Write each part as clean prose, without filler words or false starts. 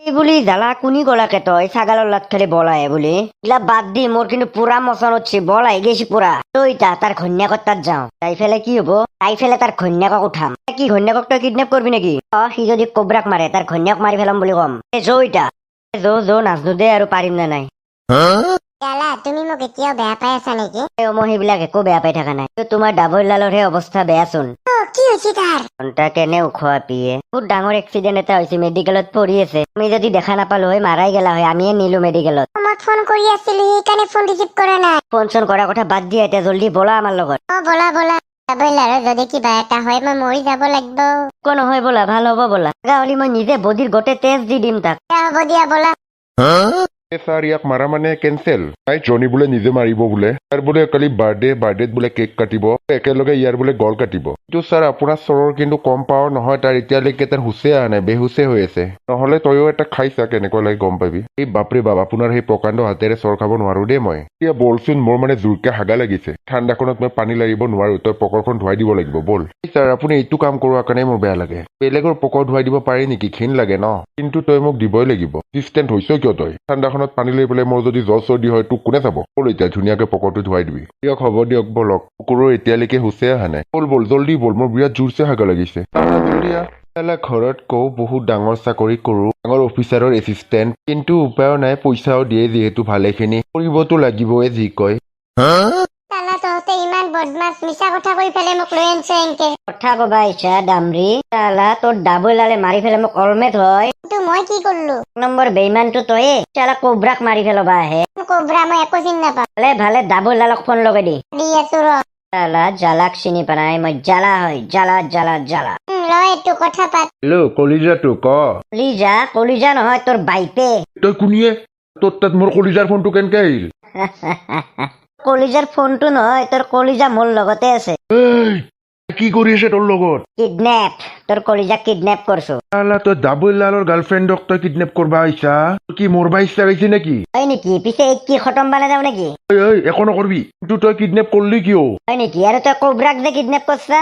এই বুলি জ্বালা কুনি গলাকে তই ছাগালৰ লাত খালি বলায়ে বুলি এগুলা বাদ দি মোৰ কিন্তু পুৰা মচন হচ্ছে বলাই গেছি পুৰা তইটা তাৰ ঘৈণীয়েকৰ তাত যাওঁ তাই ফেলে কি হব তাই ফেলে তার ঘৈণীয়েকক উঠাম কি ঘৈণীয়েকক তই কিডনেপ করবি নেকি সি যদি কোবৰাক মাৰে তাৰ ঘৈণীয়েক মাৰি ফেলাম বুলি কম জইটা জো নাজনো দে আৰু পাৰিম নে নাই জ্বালা তুমি মোক এতিয়াও বেয়া পাই আছা নেকি? মই সেইবিলাক একো বেয়া পাই থকা নাই তোমাৰ ডাবল লালৰহে অৱস্থা বেয়াচোন কি হৈছে তাৰ? ঘণ্টা কেনে উখোৱা পিয়ে বহুত ডাঙৰ এক্সিডেন্ট এটা হৈছে মেডিকেলত পৰি আছে আমি যদি দেখা নাপালো হয় মাৰাই গেলা হয় আমিয়ে নিলো মেডিকেলত মই ফোন কৰি আছিলো সেইকাৰণে ফোন ৰিচিভ কৰা নাই। ফোন চোন কৰা কথা বাদ দিয়া এতিয়া জলদি বলা আমাৰ লগত বলা বলা যাবই আৰু যদি কিবা এটা হয় মই মৰি যাব লাগিব। একো নহয় বলা ভাল হ'ব বলা গাহলি মই নিজে বডিৰ গোটেই তেজ দি দিম তাক হ'ব দিয়া বলা। স্যাৰ ইয়াক মাৰা মানে কেনচেল তাই জনি বোলে নিজে মাৰিব বোলে তাৰ বোলে কালি বাৰ্থডেত বোলে কেক কাটিব একেলগে ইয়াৰ বোলে গল কাটিব কিন্তু ছাৰ আপোনাৰ চৰৰ কিন্তু কম পাৱাৰ নহয় তাৰ এতিয়ালৈকে তাৰ হুচে অহা নাই বেহুচে হৈ আছে নহলে তইও এটা খাইছা কেনেকুৱা লাগে গম পাবি এই বাপৰে বাপ আপোনাৰ সেই প্ৰকাণ্ড হাতেৰে চৰ খাব নোৱাৰো দেই মই এতিয়া বলচোন মোৰ মানে জোৰকে হাগা লাগিছে ঠাণ্ডাখনত মই পানী লাগিব নোৱাৰো তই পকৰখন ধুৱাই দিব লাগিব বল ছাৰ আপুনি এইটো কাম কৰোৱাৰ কাৰণে মোৰ বেয়া লাগে বেলেগৰ পকৰ ধুৱাই দিব পাৰি নেকি ঘিণ লাগে ন কিন্তু তই মোক দিবই লাগিব ডিষ্টেণ্ট হৈছ কিয় তই ঠাণ্ডাখনত পানী লৈ পেলাই মোৰ যদি জ্বৰ চৰ্দি হয় তোক কোনে চাব বল এতিয়া ধুনীয়াকে পকৰটো ধুৱাই দিবি দিয়ক হ'ব দিয়ক বলক কুকুৰৰ এতিয়ালৈকে হুচে অহা নাই বল জলদি বল মোৰ বিৰাট জোৰছে হাগা লাগিছে ঘৰত কওঁ বহুত ডাঙৰ চাকৰি কৰো ডাঙৰ অফিচাৰৰ এছিষ্টেণ্ট কিন্তু উপায়ো নাই পইচাও দিয়ে যিহেতু ভালেখিনি কৰিবতো লাগিবই যি কয় চালা তহঁতে ইমান বদমাছ মিছা কথা কৈ পেলাই মোক লৈ আনিছ এনকে কথা কবা ইচ্ছা দামৰি চালা তোৰ ডাবল লালে মাৰি ফেলে মোক অলমেট হয় কিন্তু মই কি কৰিলো? নম্বৰ বেইমানটো তয়ে চালা কোবৰাক মাৰি ফেলবা আহে কবৰা মই একো চিনি নাপাওঁ। ভালে ভালে ডাবল লালক ফোন লগাই দি দি আছো ৰ চালা জালাক চিনি পাই মই জ্বালা হয় জ্বালা জ্বালা জ্বালা ৰ এইটো কথা পাত। হেল্ল' কলিজাটো ক কলিজা নহয় তোৰ বাইপে তই কোনিয়ে তোৰ তাত মোৰ কলিজাৰ ফোনটো কেনেকে আহিল কলিজাৰ ফোনটো নহয় তোৰ কলিজা মোৰ লগতে আছে কি কৰি আছে তোৰ লগত কিডনেপ তোৰ কলিজাক কিডনেপ কৰছো তই ডাবল লালৰ গাৰ্লফ্ৰেণ্ডক তই কিডনেপ কৰবা আহিছা কি মৰবা ইচ্ছা গৈছে নেকি হয় নেকি পিছে কি খতম বানে যাও নেকি একো নকৰবি কিন্তু তই কিডনেপ কৰলি কিয় হয় নেকি আৰু তই কোবৰাক যে কিডনেপ কৰছা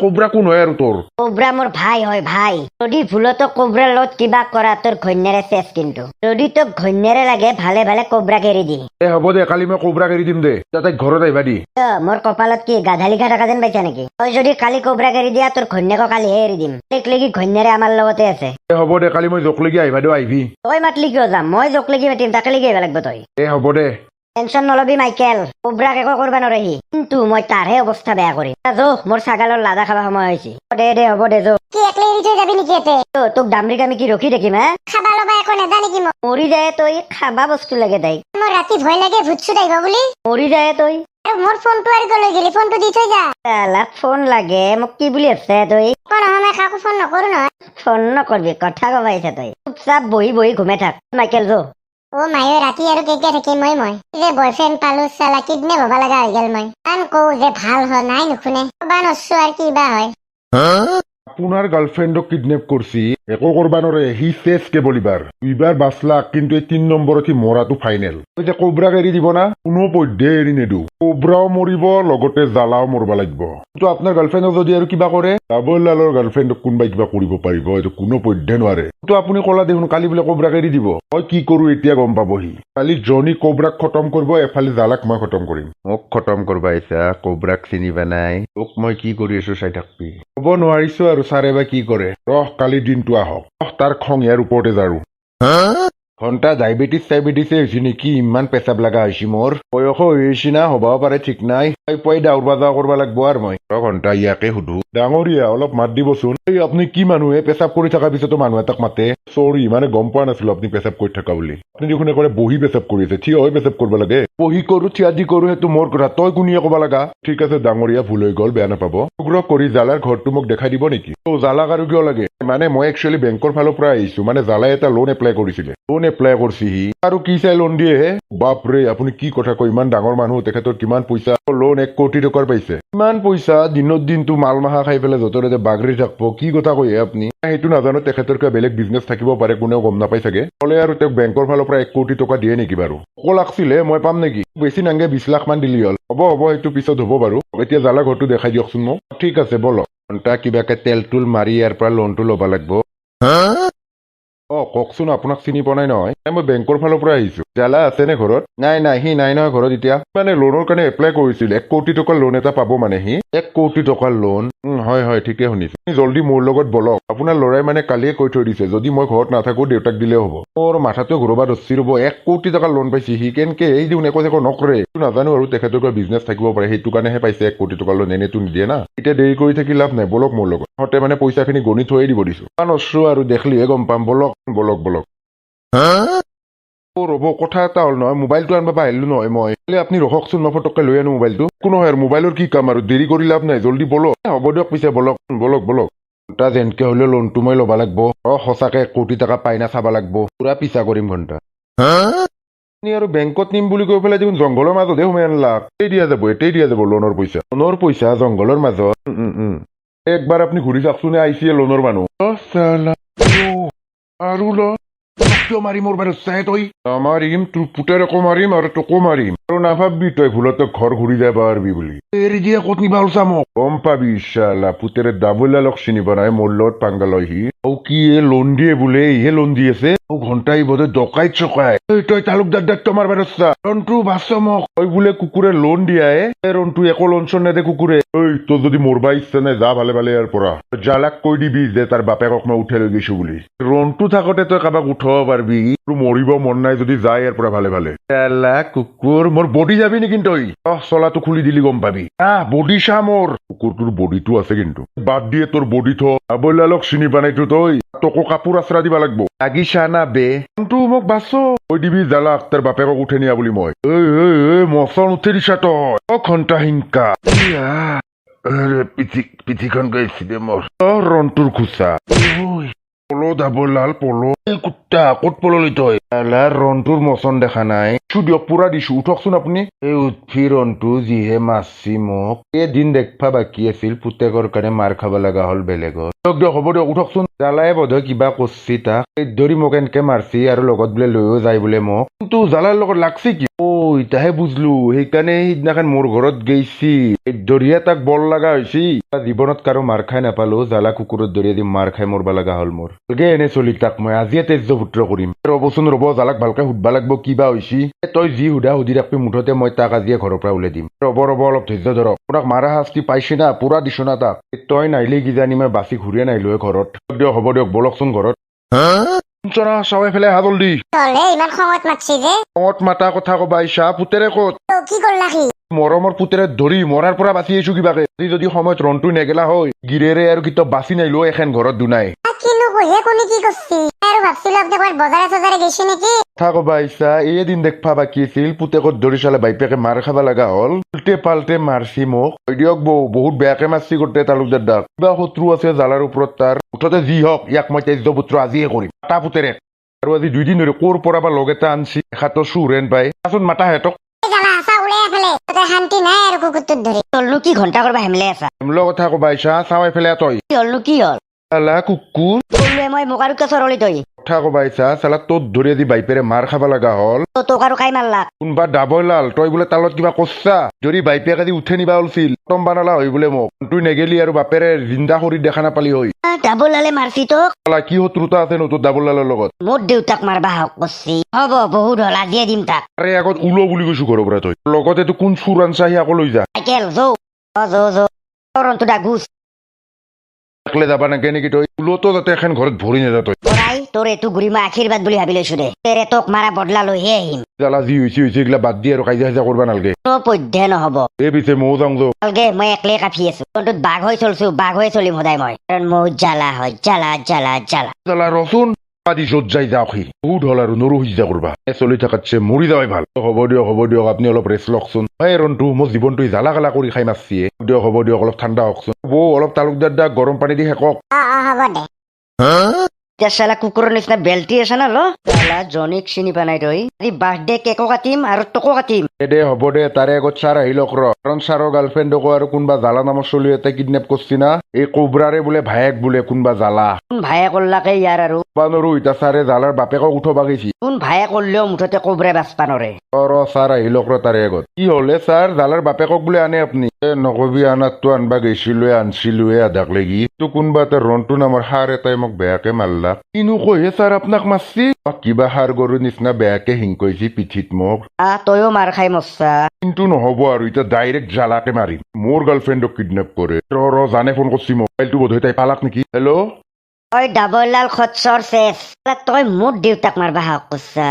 কোবৰা কোন হয় আৰু তোৰ কোবৰা মোৰ ভাই হয় ভাই যদি ভুলতো কোবৰাৰ লগত কিবা কৰা তোৰ ঘৈণীয়েৰে চেচ কিন্তু যদি তোক ঘৈণীয়েৰে লাগে ভালে ভালে কোবৰাক এৰি দি হ'ব দে কালি মই কোবৰাক এৰি দিম দে তাতে ঘৰত আহিবা দি মোৰ কপালত কি গাধা লিখা থকা যেন পাইছা নেকি তই যদি কালি কোবৰাক এৰি দিয়া তোৰ ঘৈণীয়েকক কালিহে এৰি দিম লেগি ঘৈণীয়েৰে আমাৰ লগতে আছে হ'ব দে কালি মই জোকলেকি আহিবা দে আহিবি তই মাতলি কিয় যাম মই জোকলেগি মাতিম তাকে লেগি আহিব লাগিব তই হ'ব দে টেনচন নলবি মাইকেল কোবৰাক একো কৰবা নৰহি কিন্তু মই তাৰহে অৱস্থা বেয়া কৰিম যো মোৰ ছাগালৰ লাদা খাবা সময় হৈছে দে হ'ব দে যো কি একলে এৰি থৈ যাবি নেকি এতে? তোক দামৰিক আমি কি ৰখি থাকিম হা খাবা লবা একো নেদা নেকি মোক? মৰি যায় তই খাবা বস্তু লাগে তাইক মোৰ ৰাতি ভয় লাগে ভূত চুত আহিব বুলি। মৰি যায় তই আৰু মোৰ ফোনটো আৰু লৈ গেলি ফোনটো দি থৈ যা। লাক ফোন লাগে মোক কি বুলি আছে তই কোন মই কাকো ফোন নকৰো নহয়। ফোন নকৰবি কথা কবা আহিছা তই চুপচাপ বহি বহি ঘুমে থাক মাইকেল যো মায়ে ৰাতি আৰু কেতিয়া থাকিম মই যে বয়ফ্ৰেণ্ড পালো চালা কিডনেপ হবা লগা হৈ গেল মই আন কওঁ যে ভাল হয় নাই নুশুনে কবা নছো আৰু কিবা হয় আপোনাৰ গাৰ্লফ্ৰেণ্ডক কিডনেপ কৰছি একো কৰবা নৰে সি চেছ কেৱল দুইবাৰ বাচলাক কিন্তু এই ৩ নম্বৰত সি মৰাটো ফাইনেল যে কোবৰাক এৰি দিব না কোনো পধ্যে এৰি নেদো কোবৰাও মৰিব লগতে জ্বালাও মৰবা লাগিব কিন্তু আপোনাৰ গাৰ্লফ্ৰেণ্ডক যদি আৰু কিবা কৰে ডাবল লালৰ গাৰ্লফ্ৰেণ্ডক কোনোবাই কিবা কৰিব পাৰিব এইটো কোনো পধ্যে নোৱাৰে কিন্তু আপুনি ক'লা দেখোন কালি বোলে কোবৰাক এৰি দিব মই কি কৰো এতিয়া গম পাবহি কালি জনি কোবৰাক খতম কৰিব এফালে জ্বালাক মই খতম কৰিম মোক খতম কৰবা আহিছা কোবৰাক চিনিবা নাই তোক মই কি কৰি আছো চাই থাকবি হ'ব নোৱাৰিছো আৰু ছাৰে বা কি কৰে ৰহ কালি দিনটো আহক তাৰ খং ইয়াৰ ওপৰতে যাৰো ঘণ্টা ডায়েবেটিছে হৈছে নেকি ইমান পেচাব লগা হৈছে মোৰ বয়সো হৈছে না হবাও পাৰে ঠিক নাই পুৱাই দাউৰবা যাওঁ কৰবা লাগব আৰু মই ঘণ্টা ইয়াকে সুধো ডাঙৰীয়া অলপ মাত দিবচোন এই আপুনি কি মানুহে পেচাব কৰি থকা পিছতো মানুহ এটাক মাতে চৰি মানে গম পোৱা নাছিলো আপুনি পেচাব কৰি থকা বুলি আপুনি দেখোন একবাৰে বহি পেচাব কৰি আছে থিয় হৈ পেচাব কৰিব লাগে বহি কৰো থিয়া দি কৰো সেইটো মোৰ কথা তই কোনিয়ে ক'বা লগা ঠিক আছে ডাঙৰীয়া ভুল হৈ গ'ল বেয়া নাপাব অনুগ্ৰহ কৰি জালাৰ ঘৰটো মোক দেখাই দিব নেকি জালাক আৰু কিয় লাগে মানে মই একচুৱেলি বেংকৰ ফালৰ পৰা আহিছো মানে জালাই এটা লোন এপ্লাই কৰিছিলে লোন এপ্লাই কৰিছি সি আৰু কি চাই লোন দিয়ে হে বাপৰে আপুনি কি কথা কয় ইমান ডাঙৰ মানুহ তেখেতৰ কিমান পইচা লোন 1 কোটি টকাৰ পাইছে ইমান পইচা দিনত দিনটো মাল মাহা খাই পেলাই য'তে বাগৰি থাকব কি কথা কয় আপুনি সেইটো নাজানো তেখেতৰ কিবা বেলেগ বিজনেছ থাকিব পাৰে কোনেও গম নাপাই চাগে হ'লে আৰু তেওঁক বেংকৰ ফালৰ পৰা 1 কোটি টকা দিয়ে নেকি বাৰু অকল লাগছিলে মই পাম নেকি বেছি নাংগে 20 লাখ মান দিলি হ'ল হ'ব সেইটো পিছত হ'ব বাৰু এতিয়া জালা ঘৰটো দেখাই দিয়কচোন মোক ঠিক আছে বলক কিবাকে তেল তুল মাৰি ইয়াৰ পৰা লোনটো ল'ব লাগিব কওকচোন, আপোনাক চিনি পোৱা নাই নহয়। মই বেংকৰ ফালৰ পৰা আহিছো। জালা আছেনে ঘৰত? নাই সি নাই নহয় ঘৰত এতিয়া। মানে লোনৰ কাৰণে এপ্লাই কৰিছিল। 1 কোটি টকাৰ লোন এটা পাব মানে সি। 1 কোটি টকাৰ লোন? হয় ঠিকে শুনিছো। জল্দি মোৰ লগত বলক। আপোনাৰ ল'ৰাই মানে কালিয়ে কৈ থৈ দিছে, যদি মই ঘৰত নাথাকো দেউতাক দিলেও হ'ব। মোৰ মাথাটো ঘূৰবা ধৰছি ৰ'ব। 1 কোটি টকাৰ লোন পাইছে সি। কেনকে এই দিওঁ একো নকৰে। নাজানো আৰু তেখেতৰ কিবা বিজনেছ থাকিব পাৰে, সেইটো কাৰণেহে পাইছে 1 কোটি টকাৰ লোন। এনেতো নিদিয়ে না। এতিয়া দেৰি কৰি থাকি লাভ নাই, বলক মোৰ লগত। সিহঁতে মানে পইচাখিনি গণি থৈয়ে দিব দিছো। নছো আৰু দেখলিহে গম পাম। বলক। ৰ'ব, কথা এটা হ'ল নহয়, মোবাইলটো আনবা আহিলো নহয় মই। আপুনি ৰখকচোন, মই ফটককে লৈ আনো মোবাইলটো। কোনো হয় আৰু মোবাইলৰ কি কাম আৰু, দেৰি কৰি লাভ নাই, জল্দি বলক। হ'ব দিয়ক পিছে, বলক। ঘণ্টা যেনকে হ'লেও লোনটো মই ল'বা লাগব। সঁচাকে 1 কোটি টকা পাই না চাবা লাগব। পুৰা পিছা কৰিম ঘণ্টা। আপুনি আৰু বেংকত নিম বুলি কৈ পেলাই দেখোন জংঘলৰ মাজতহে সোমাই আনলাক। এতেই দিয়া যাব লোনৰ পইচা জংঘলৰ মাজত। একবাৰ আপুনি ঘূৰি চাওকচোন, আহিছে লোনৰ মানুহ। আৰু কিয় মাৰিম মোৰ বাৰু চাই তই? নামাৰিম, তোৰ পুতেৰকো মাৰিম আৰু তোকো মাৰিম। আৰু নাভাববি তই ভুলতে ঘৰ ঘূৰি যাব পাৰবি বুলি। এৰি দিয়ে ক'ত নিবা ওলছা মোক? গম পাবি চালা, পুতেৰে ডাবুলালক চিনি পোৱা নাই, মোৰ লগত পাংগা লয় সি। কি লোন দিয়ে বোলে, ইহে লোন দি আছে। ঘণ্টাই বোধ ডকাইত চকাই। তই তালুকদাৰ দায়িত্ব মাৰবা ৰচ্ছা। ৰন্টু বাচ্চ মোক। তই বোলে কুকুৰে লোন দিয়াই। ৰন্টু একো লোন চোন নেদে কুকুৰে। তোৰ যদি মৰবা ইচ্ছা নাই, যা ভালে ইয়াৰ পৰা। জালাক কৈ দিবি যে তাৰ বাপেকক মই উঠাই লৈ গৈছো বুলি। ৰন্টু থাকোতে তই কাৰোবাক উঠাব পাৰবি। তোৰ মৰিব মন নাই যদি যায় ইয়াৰ পৰা ভালে। চালা কুকুৰ, মোৰ বডি যাবি নেকি তই? চলাটো খুলি দিলি গম পাবি। বডি চা মোৰ। কুকুৰটোৰ বডিটো আছে কিন্তু। বাদ দিয়ে তোৰ বডি থ। আবৈলালক চিনি পোৱা নাইতো তই? তোকো কাপোৰ আশ্ৰা দিবা লাগব। লাগিছা না বে? মোক বাচ্চ কৈ দিবি জালাক তাৰ বাপেকক উঠে নিয়া বুলি মই। মচন উঠে দিছা তই? ঘণ্টা হিংকা। পিঠিখন গৈছি দে মোৰ। ৰন্টুৰ খোচা। পলো ডাবলাল পলো। কুত্তা ক'ত পললি তই? ৰন্টুৰ মচন দেখা নাই। দিয়ক পুৰা দিছো, উঠকচোন আপুনি। উঠি ৰন্টু যিহে মাৰছি মোক। এদিন দেখবা বাকী আছিল, পুতেকৰ কাৰণে মাৰ খাব লগা হ'ল বেলেগত। দিয়ক হ'ব দিয়ক, উঠকচোন। জালাই বোধহয় কিবা কৰছি তাক। ধৰি মোক এনেকে মাৰছি আৰু লগত বোলে লৈও যায় বোলে মোক। কিন্তু জালাৰ লগত লাগছি কি? ইতাহে বুজলো, সেইকাৰণে সিদিনাখন মোৰ ঘৰত গেইছি। দৰিয়া তাক বল লগা হৈছি। জীৱনত কাৰো মাৰ খাই নাপালো, জালা কুকুৰৰ দৰিয়া দি মাৰ খাই মৰবা লগা হ'ল মোৰ। এনে চলি তাক মই আজিয়ে তেজ পুত্ৰ কৰিম। ৰ'বচোন ৰ'ব, জালাক ভালকে সুধবা লাগব কিবা হৈছি। তই যি সুধি ৰাখবি, মুঠতে মই তাক আজিয়ে ঘৰৰ পৰা ওলাই দিম। ৰ'ব অলপ ধৈৰ্য ধৰক। আপোনাক মাৰা শাস্তি পাইছি না, পুৰা দিছো না তাক। তই নাহিলে কিজানি মই বাচি ঘূৰিয়ে নাহিলো ঘৰত। হ'ব দিয়ক, বলকচোন ঘৰত। চাৱাই ফেলে হা জল্দি। ইমান খঙত মাতছি যে? খঙত মাতা কথা কবা আহিছা? পুতেৰে ক'ত? কি কৰলা সি? মৰমৰ পুতেৰে ধৰি মৰাৰ পৰা বাচি আহিছো কিবাকে। যদি সময়ত ৰন্টু নেগেলা হয়, গিৰেৰে আৰু কিতাপ বাচি নাহিলো এখন ঘৰত দুনাই। কিনো কহে কোনে কি কৰছি? আৰু ভাবছিলো আপনি ক'ৰবাত বজাৰে গৈছে নেকি? কথা কবা আহিছা? এদিন দেখবা বাকী আছিল, পুতেকত ধৰি চালে বাইপেকে মাৰ খাবা লগা হ'ল। উল্টে পাল্টে মাৰছি মোক। দিয়ক বৌ, বহুত বেয়াকে মাৰছি গোটেই তালুকদাৰ দাক। কিবা শত্ৰু আছে জালাৰ ওপৰত তাৰ। মুঠতে যি হওক, ইয়াক মই তেজ পুত্ৰ আজিয়ে কৰিম। মাতা পুতেৰে। আৰু আজি 2 দিন ধৰি ক'ৰ পৰা বা লগ এটা আনছি, এখাতো চুৰেন পাই। আচোন মাতা হেতক। শান্তি নাই আৰু কুকুৰটোত ধৰি। তলনো কি ঘণ্টা কৰবা হেমলে আছা? হেমলৰ কথা কবা আহিছা? চাৱাই ফেলে তই। কি হলনো কি হল? চালা কুকুৰ। কলোৱে মই, মোক আৰু কিয় চৰলি তই? কথা কবা আহিছা? চালা তোত ধৰি আজি বাইপেৰে মাৰ খাবা লগা হ'ল। তোক আৰু কাই মাৰলাক? কোনবা ডাবলাল, তই বোলে তালত কিবা কচ্ছা। যদি বাইপেক আজি উঠে নিবা ওলছিল, টম বানালা হয় বোলে মোক। তুই নেগেলি আৰু বাপেৰে জিন্দা কৰি দেখা নাপালি হয়। ডাবলালে মাৰছি তোক? কি শত্ৰুতা আছে ন তোৰ ডাবলালৰ লগত? মোৰ দেউতাক মাৰবা হক কৰছি। হ'ব, বহুত হল, আজিয়ে দিম তাক। আৰে আগত উলো বুলি কৈছো ঘৰৰ পৰা তই। লগতে তো কোন চুৰ আনছা সি আকৌ লৈ যা। চাইকেল যৌ ৰন্তু দা গুছ। একলে যাবা নাগে নেকি তই? উলোতো যাতে এখন ঘৰত ভৰি নেযা তই। তোৰ এইটো ঘূৰি মই আশীৰ্বাদ বুলি ভাবি লৈছো দে। তেৰে তোক মাৰা বদলা লৈহে আহিম। জালা যি হৈছে এইগিলা বাদ দি আৰু কাজিয়া কৰবা নালগে। কোনো পধ্যে নহব। পিছে ময়ো যাওঁ যৌ। নালগে, মই একলে কাফি আছো। তন্তত বাঘ হৈ চলছো, বাঘ হৈ চলিম সদায় মই। কাৰণ মোৰ জ্বালা হয়, জ্বালা। জালা ৰচোন। আদি য'ত যাই যাওক সি। বহুত হ'ল আৰু নৰো সিজা কৰবা। চলি থকাতছে মৰি যাৱাই ভাল। হ'ব দিয়ক, আপুনি অলপ ৰেষ্ট লওকচোন। ৰন্টু, মোৰ জীৱনটো জ্বালা কালা কৰি খাই মাৰছিয়ে। হ'ব দিয়ক, অলপ ঠাণ্ডা হওকচোন। বৌ, অলপ তালুকদাৰ দাক গৰম পানী দি শেকক। হ'ব দে। এতিয়া চালা কুকুৰৰ নিচিনা বেল্টি আছে না ল। চালা জনীক চিনি পা নাই তই? আজি বাৰ্থডে কেকো কাটিম আৰু তোকো কাটিম। দে হ'ব দে, তাৰে আগত ছাৰ আহি লওক ৰ। কাৰণ ছাৰৰ গাৰ্লফ্ৰেণ্ডকো আৰু কোনবা জালা নামৰ চলি এটাই কিডনেপ কৰছি না। এই কোবৰাৰে বোলে ভায়েক বোলে কোনবা জালা। কোন ভায়ে কৰলাকে ইয়াৰ আৰু? নৰো ইতা ছাৰে জালাৰ বাপেকক উঠবা গৈছি। কোন ভায়ে কৰলেও মুঠতে কোবৰে বাঁচবা নৰে। স্যাৰ আহিলক ৰ তাৰে আগত কি হলে স্যাৰ জালাৰ বাপেকক বোলে আনে আপুনি নকবি আনাতটো আনবা গৈছিলোৱে আনছিলোৱে আধাক লাগি তো কোনোবা এটা ৰনটো নামৰ সাৰ এটাই মোক বেয়াকে মাৰলা কিনো কয়হে স্যাৰ আপোনাক মাৰছি কিবা সাৰ গৰুৰ নিচিনা বেয়াকে হিংকৈছি পিঠিত মোক তইও মাৰ খাই মচ্ছা। কিন্তু নহব আৰু এতিয়া ডাইৰেক্ট জালাকে মাৰিম মোৰ গাৰ্লফ্ৰেণ্ডক কিডনেপ কৰে জানে ফোন কৰছি মোবাইলটো বোধহয় তাই পালাক নেকি হেল্ল' ওই ডাবল লাল খচ্চৰ শেষ তই মোৰ দেউতাক মাৰবা হাক কৰছা।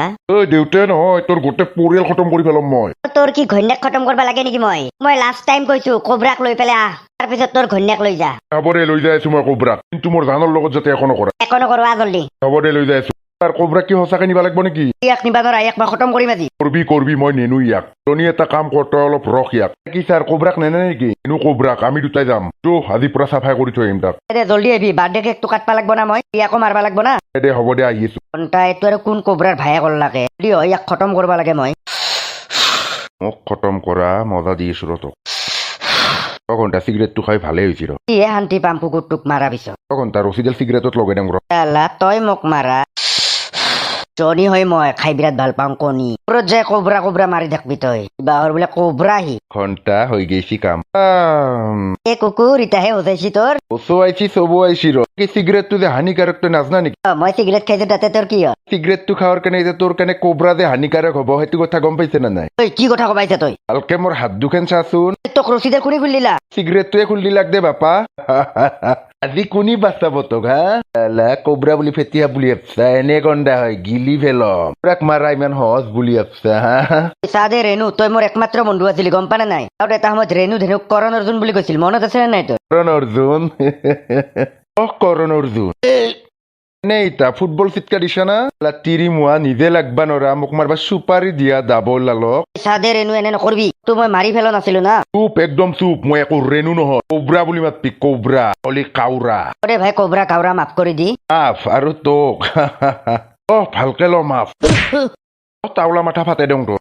দেউতাই নহয় তোৰ গোটেই পৰিয়াল খতম কৰি পেলাম মই তোর কি ঘৈণীয়েক খতম করবা লাগে নেকি? মই লাস্ট টাইম কৈছো কোবরাক লৈ পেলাই আহ, তাৰপিছত তোৰ ঘৈণীয়েক লৈ যা। হ'ব দে লৈ যাই আছো মই কোবৰাক কিন্তু মোৰ জানৰ লগত যাতে একো নকৰা একো নকৰো আহ জলদি। হ'ব দে লৈ যাই আছো তাৰ কোবৰাক কি সঁচাকে নিবা লাগিব নেকি ইয়াক নিবা নৰা, ইয়াক মই খতম কৰিম আজি। কৰবি মই নেনো ইয়াক তনি এটা কাম কৰ তই অলপ ৰখ ইয়াক কি স্যাৰ কোবৰাক নেনে নেকি নেনো কোবৰাক আমি দুটাই যাম তো আজি পুৰা চাফাই কৰি থৈ আহিম তাক দে জলদি আহিবি, বাৰ্থডে কেকটো কাটবা লাগব না, মই ইয়াকো মাৰবা লাগব না। দে হ'ব দে আহি আছো ঘণ্টা এইটো আৰু কোন কোবৰাৰ ভায়ে কৰলাকে জলদি হয়, ইয়াক খতম কৰবা লাগে মই। মোক খতম কৰা মজা দি আছো ৰ তোক ঘণ্টা চিগাৰেটটো খাই ভালে হৈছে ৰ কিহে শান্তি পাম কুকুৰটোক মাৰা পিছত। ঘণ্টা ৰচিডাল চিগাৰেটত লগাই দিম ৰ আলা তই মোক মাৰা জনি হয়, মই খাই বিৰাট ভাল পাওঁ কণী। ওপৰত যে কোবৰা কোবৰা মাৰি থাকবি তই, বাহৰ বোলে কোবৰাহি। ঘণ্টা হৈ গৈছি কাম এ কুকুৰ ইতাহে সজাইছি তোৰ। ওচো আইছি চবো আইছি ৰ এই চিগাৰেটটো যে হানিকাৰক তই নাজনা নেকি মই চিগাৰেট খাইছো তাতে তোৰ কি হ'ল? চিগাৰেটটো খাৱাৰ কাৰণে যে তোৰ কাৰণে কোবৰা যে হানিকাৰক হ'ব সেইটো কথা গম পাইছে না নাই তই কি কথা কবাইছা তই? ভালকে মোৰ হাত দুখন চাচোন তোক ৰচিদে কোনে খুলিলা? চিগাৰেটটোৱে খুলি লাগ দে বাপা আজি কোনি বাচাব তোক হা কোবৰা বুলি ফেটিয়া বুলি ভাবছা এনে গণ্ডা হয় গিলি ফেলম তোৰাক মাৰা ইমান সহজ বুলি ভাবছা হা চাদে ৰেণু তই মোৰ একমাত্ৰ বন্ধু আছিলি, গম পানে নাই? আৰু এটা সময়ত ৰেণু ধেনুক কৰণ অৰ্জুন বুলি কৈছিল, মনত আছে নে নাই তোৰ? কৰণ অৰ্জুন কৰণ অৰ্জুন নে ইতা ফুটবল চিটকা দিছা না তিৰি মোৱা নিজে লাগবা নৰা মোক মাৰবা চুপাৰি দিয়া ডাবল লালক চাদে ৰেণু এনে নকৰবি, তো মই মাৰি ফেলো নাছিলো না। চুপ একদম চুপ মই একো ৰেণু নহয় কোবৰা বুলি মাতবি কোবৰা অলি কাউৰা অৰে ভাই কোবৰা কাউৰা মাফ কৰি দি। মাফ আৰু তোক ভালকে ল মাফ তাওলা মাথা ফাটে দং তো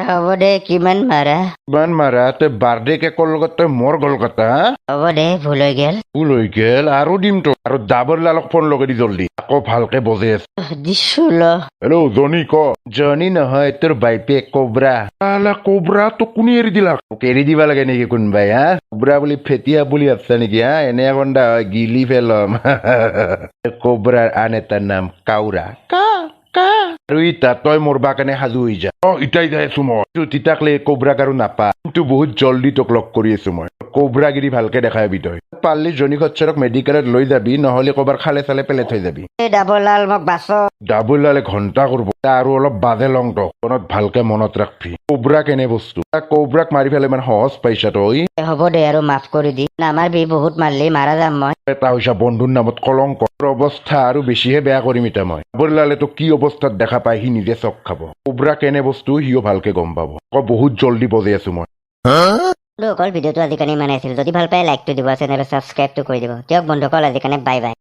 হ'ব দে, কিমান মাৰা? ইমান মাৰা তই বাৰ্থডে কেকৰ লগত তই মোৰ গল কথা হ'ব দে, ভুল হৈ গেল। ভুল হৈ গেল আৰু দিম তো আৰু ডাবল লালক ফোন লগাই দি জলদি আকৌ ভালকে বজে আছে দিছো ল। হেল্ল' জনি ক জনি নহয় তোৰ বাইপে কোবৰা কোবৰা তোক কোনে এৰি দিলা মোক এৰি দিবা লাগে নেকি কোনোবাই হা কোবৰা বুলি ফেটিয়া বুলি ভাবছা নেকি হা এনে গণ্ডা হয় গিলি ফেলম কোবৰাৰ আন এটাৰ নাম কাউৰা আৰু ইতা তই মৰবা কাৰণে সাজু হৈ যা ইটাই যাই আছো মই তিতাক লৈ কোবৰাক আৰু নাপা কিন্তু বহুত জলদি তোক লগ কৰি আছো মই কোবৰাগিৰি ভালকে দেখাবি তই পাৰলি জনি খচ্চৰক মেডিকেলত লৈ যাবি নহলে কবাৰ খালে চালে পেলে থৈ যাবি এই ডাবল লাল মোক বাচ। ডাবল লালে ঘণ্টা কৰব আৰু অলপ বাজে লং তক মনত ভালকে মনত ৰাখবি কোবৰা কেনে বস্তু কোবৰাক মাৰি পেলাই ইমান সহজ পাইছা তই হ'ব দে আৰু মাফ কৰি দি, নামাৰবি, বহুত মাৰলি মাৰা যাম মই। এটা হৈছা বন্ধুৰ নামত কলংক অৱস্থা আৰু বেছিহে বেয়া কৰিম এতিয়া মই ডাবল লালে তোক কি অৱস্থাত দেখা পাই সি নিজে চক খাব কোবৰা কেনে বস্তু সিও ভালকে গম পাব বহুত জলদি বজাই আছো মই অকল ভিডিঅ'টো আজিকালি ইমানে আছিল, যদি ভাল পায় লাইকটো দিব, চেনেলটো ছাবস্ক্ৰাইবটো কৰি দিব। দিয়ক বন্ধুসকল আজিকাৰণে বাই বাই।